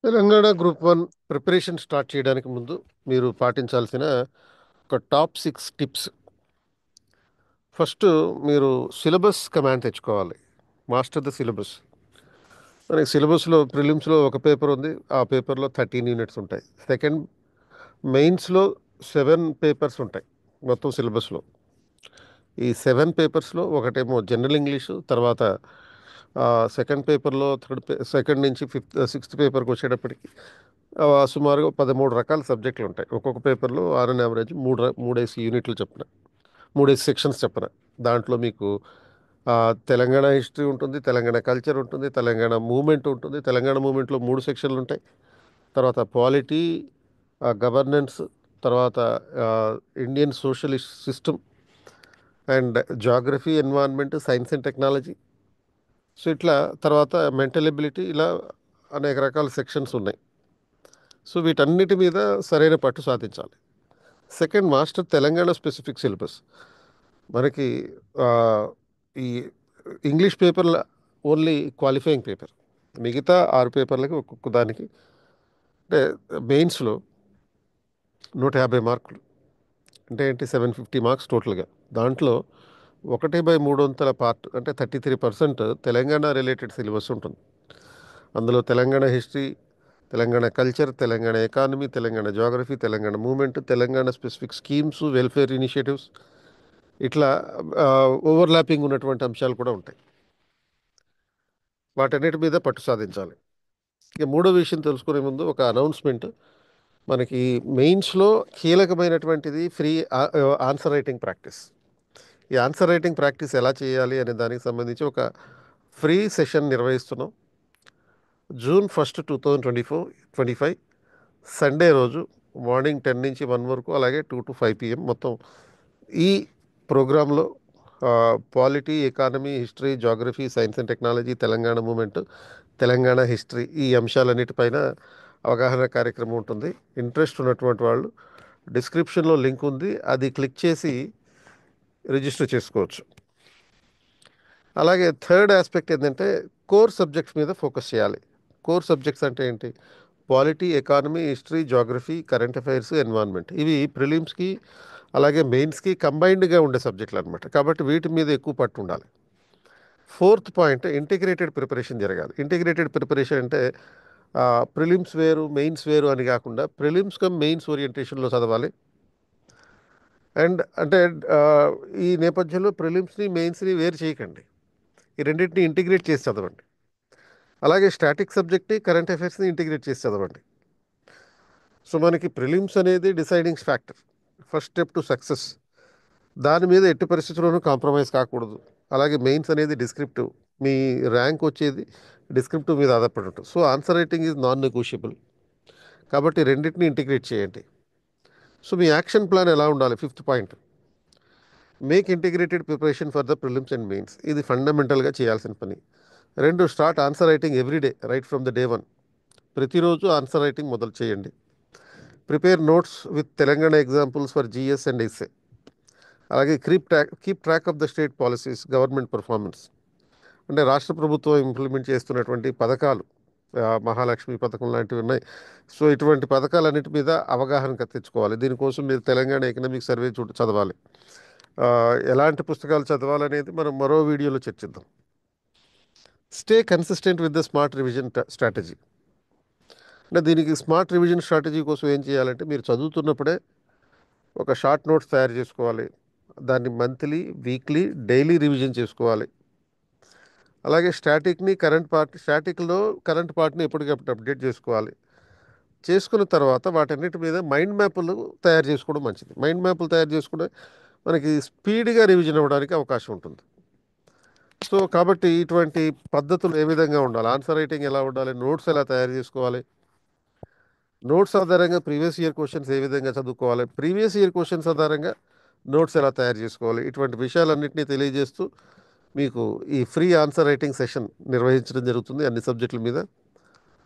Telangana group one preparation start చేయడానికి ముందు మీరు పాటించాల్సిన ఒక టాప్ 6 టిప్స్. ఫస్ట్, మీరు సిలబస్ కమాండ్ తెచ్చుకోవాలి. Master the syllabus. మనకి సిలబస్లో ప్రిలిమ్స్లో ఒక పేపర్ ఉంది. ఆ పేపర్లో 13 యూనిట్స్ ఉంటాయి. సెకండ్, మెయిన్స్లో 7 పేపర్స్ ఉంటాయి మొత్తం సిలబస్లో. ఈ 7 పేపర్స్లో ఒకటేమో జనరల్ ఇంగ్లీషు, తర్వాత సెకండ్ పేపర్లో సెకండ్ నుంచి సిక్స్త్ పేపర్కి వచ్చేటప్పటికి సుమారుగా 13 రకాల సబ్జెక్టులు ఉంటాయి. ఒక్కొక్క పేపర్లో ఆన్ అన్ యావరేజ్ మూడేసి యూనిట్లు చెప్పిన, మూడేసి సెక్షన్స్ చెప్పిన. దాంట్లో మీకు తెలంగాణ హిస్టరీ ఉంటుంది, తెలంగాణ కల్చర్ ఉంటుంది, తెలంగాణ మూమెంట్ ఉంటుంది. తెలంగాణ మూమెంట్లో 3 సెక్షన్లు ఉంటాయి. తర్వాత పాలిటీ, గవర్నెన్స్, తర్వాత Indian socialist system, and geography, environment, science and technology. So ఇట్లా తర్వాత మెంటల్ ఎబిలిటీ, ఇలా అనేక రకాల సెక్షన్స్ ఉన్నాయి. సో వీటన్నిటి మీద సరైన పట్టు సాధించాలి. Second, master Telangana specific syllabus. మనకి ఆ, ఈ ఇంగ్లీష్ పేపర్ల ఓన్లీ క్వాలిఫైయింగ్ పేపర్. మిగతా 6 పేపర్లకి ఒక్కొక్క దానికి అంటే మెయిన్స్లో 150 మార్కులు. అంటే ఏంటి, 750 మార్క్స్ టోటల్గా. దాంట్లో 1/300 పార్ట్ అంటే 33% తెలంగాణ రిలేటెడ్ సిలబస్ ఉంటుంది. అందులో Telangana history, Telangana culture, Telangana economy, Telangana geography, Telangana movement, Telangana specific schemes, welfare initiatives, ఇట్లా ఓవర్లాపింగ్ ఉన్నటువంటి అంశాలు కూడా ఉంటాయి. వాటన్నిటి మీద పట్టు సాధించాలి. ఇక మూడో విషయం తెలుసుకునే ముందు ఒక అనౌన్స్మెంట్. మనకి మెయిన్స్లో కీలకమైనటువంటిది ఫ్రీ ఆన్సర్ రైటింగ్ ప్రాక్టీస్. ఈ ఆన్సర్ రైటింగ్ ప్రాక్టీస్ ఎలా చేయాలి అనే దానికి సంబంధించి ఒక ఫ్రీ సెషన్ నిర్వహిస్తున్నాం. June 1, 2025 సండే రోజు మార్నింగ్ 10 నుంచి 1 వరకు, అలాగే 2 to 5 PM మొత్తం ఈ ప్రోగ్రాంలో polity, economy, history, geography, science and technology, Telangana movement, Telangana history, ఈ అంశాలన్నిటిపైన అవగాహన కార్యక్రమం ఉంటుంది. ఇంట్రెస్ట్ ఉన్నటువంటి వాళ్ళు డిస్క్రిప్షన్లో లింక్ ఉంది, అది క్లిక్ చేసి రిజిస్టర్ చేసుకోవచ్చు. అలాగే థర్డ్ ఆస్పెక్ట్ ఏంటంటే కోర్ సబ్జెక్ట్స్ మీద ఫోకస్ చేయాలి. కోర్ సబ్జెక్ట్స్ అంటే ఏంటి? Polity, economy, history, geography, current affairs, environment. ఇవి ప్రిలిమ్స్కి అలాగే మెయిన్స్కి కంబైన్డ్గా ఉండే సబ్జెక్టులు అనమాట. కాబట్టి వీటి మీద ఎక్కువ పట్టు ఉండాలి. ఫోర్త్ పాయింట్, ఇంటిగ్రేటెడ్ ప్రిపరేషన్ జరగాలి. ఇంటిగ్రేటెడ్ ప్రిపరేషన్ అంటే ప్రిలిమ్స్ వేరు, మెయిన్స్ వేరు అని కాకుండా ప్రిలిమ్స్ కమ్ మెయిన్స్ ఓరియంటేషన్లో చదవాలి. అండ్ అంటే ఆ, ఈ నేపథ్యంలో ప్రిలిమ్స్ని, మెయిన్స్ని వేరు చేయకండి. ఈ రెండింటిని ఇంటిగ్రేట్ చేసి చదవండి. అలాగే స్టాటిక్ సబ్జెక్ట్ని, కరెంట్ అఫైర్స్ని ఇంటిగ్రేట్ చేసి చదవండి. సో మనకి ప్రిలిమ్స్ అనేది deciding factor, first step to success. దాని మీద ఎట్టి పరిస్థితుల్లోనూ కాంప్రమైజ్ కాకూడదు. అలాగే మెయిన్స్ అనేది డిస్క్రిప్టివ్. మీ ర్యాంక్ వచ్చేది డిస్క్రిప్టివ్ మీద ఆధారపడి ఉంటుంది. So answer writing is non negotiable. కాబట్టి రెండింటిని ఇంటిగ్రేట్ చేయండి. సో మీ యాక్షన్ ప్లాన్ ఎలా ఉండాలి? Fifth point, make integrated preparation for the prelims and mains. ఇది ఫండమెంటల్గా చేయాల్సిన పని. రెండు, start answer writing everyday right from the day 1. ప్రతిరోజు ఆన్సర్ రైటింగ్ మొదలు చేయండి. Prepare notes with Telangana examples for GS and SA. అలాగే keep track of the state policies, government performance. అంటే రాష్ట్ర ప్రభుత్వం ఇంప్లిమెంట్ చేస్తున్నటువంటి పథకాలు, మహాలక్ష్మి పథకం లాంటివి ఉన్నాయి. సో ఇటువంటి పథకాలన్నిటి మీద అవగాహన తెచ్చుకోవాలి. దీనికోసం మీరు తెలంగాణ ఎకనామిక్ సర్వే చదవాలి. ఆ, ఎలాంటి పుస్తకాలు చదవాలనేది మనం మరో వీడియోలో చర్చిద్దాం. Stay consistent with the smart revision strategy. అంటే దీనికి స్మార్ట్ రివిజన్ స్ట్రాటజీ కోసం ఏం చేయాలంటే, మీరు చదువుతున్నప్పుడే ఒక షార్ట్ నోట్స్ తయారు చేసుకోవాలి. దాన్ని మంత్లీ, వీక్లీ, డైలీ రివిజన్ చేసుకోవాలి. అలాగే స్టాటిక్లో కరెంట్ పార్ట్ని ఎప్పటికప్పుడు అప్డేట్ చేసుకోవాలి. చేసుకున్న తర్వాత వాటన్నిటి మీద మైండ్ మ్యాప్లు తయారు చేసుకోవడం మంచిది. మైండ్ మ్యాప్లు తయారు చేసుకుంటే మనకి స్పీడ్గా రివిజన్ అవ్వడానికి అవకాశం ఉంటుంది. సో కాబట్టి ఇటువంటి పద్ధతులు ఏ విధంగా ఉండాలి, ఆన్సర్ రైటింగ్ ఎలా ఉండాలి, నోట్స్ ఎలా తయారు చేసుకోవాలి, నోట్స్ ఆధారంగా ప్రీవియస్ ఇయర్ క్వశ్చన్స్ ఏ విధంగా చదువుకోవాలి, ప్రీవియస్ ఇయర్ క్వశ్చన్స్ ఆధారంగా నోట్స్ ఎలా తయారు చేసుకోవాలి, ఇటువంటి విషయాలన్నింటినీ తెలియజేస్తూ మీకు ఈ ఫ్రీ ఆన్సర్ రైటింగ్ సెషన్ నిర్వహించడం జరుగుతుంది అన్ని సబ్జెక్టుల మీద.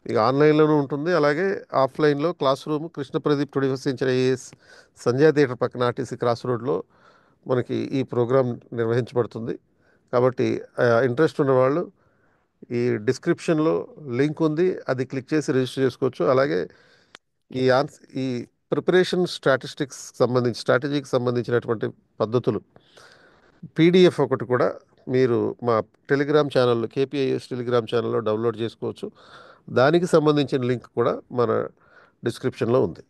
ఇక ఆన్లైన్లోనూ ఉంటుంది, అలాగే ఆఫ్లైన్లో class room Krishna Pradeep 21st century IAS Sandhya theatre పక్కన ఆర్టీసీ క్రాస్ రోడ్లో మనకి ఈ ప్రోగ్రాం నిర్వహించబడుతుంది. కాబట్టి ఇంట్రెస్ట్ ఉన్నవాళ్ళు ఈ డిస్క్రిప్షన్లో లింక్ ఉంది, అది క్లిక్ చేసి రిజిస్టర్ చేసుకోవచ్చు. అలాగే ఈ ప్రిపరేషన్ స్ట్రాటజీకి సంబంధించినటువంటి పద్ధతులు పీడిఎఫ్ ఒకటి కూడా మీరు మా టెలిగ్రామ్ ఛానల్లో, కేపీఐఎస్ టెలిగ్రామ్ ఛానల్లో డౌన్లోడ్ చేసుకోవచ్చు. దానికి సంబంధించిన లింక్ కూడా మన డిస్క్రిప్షన్లో ఉంది.